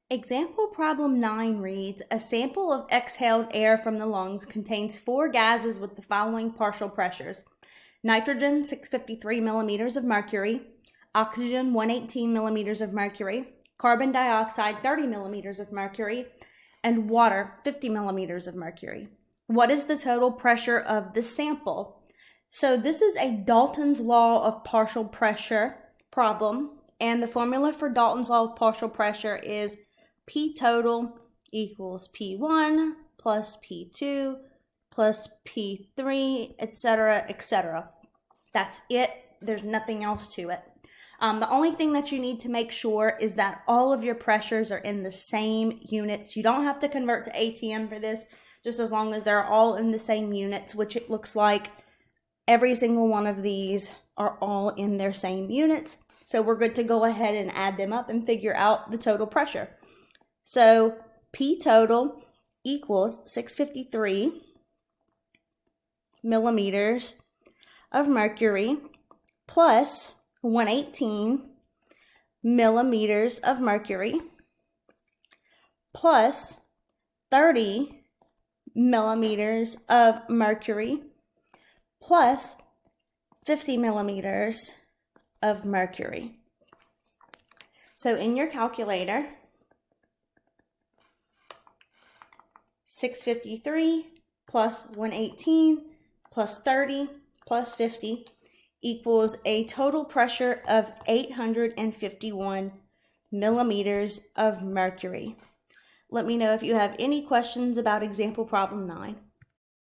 Example problem 9 reads, a sample of exhaled air from the lungs contains 4 gases with the following partial pressures. Nitrogen, 653 millimeters of mercury. Oxygen, 118 millimeters of mercury. Carbon dioxide, 30 millimeters of mercury. And water, 50 millimeters of mercury. What is the total pressure of the sample? So this is a Dalton's law of partial pressure problem. And the formula for Dalton's law of partial pressure is P total equals P1 plus P2 plus P3, etc., etc. That's it. There's nothing else to it. The only thing that you need to make sure is that all of your pressures are in the same units. You don't have to convert to ATM for this, just as long as they're all in the same units, which it looks like every single one of these are all in their same units. So we're good to go ahead and add them up and figure out the total pressure. So P total equals 653 millimeters of mercury plus 118 millimeters of mercury plus 30 millimeters of mercury plus 50 millimeters of mercury. So in your calculator, 653 plus 118 plus 30 plus 50 equals a total pressure of 851 millimeters of mercury. Let me know if you have any questions about example problem 9.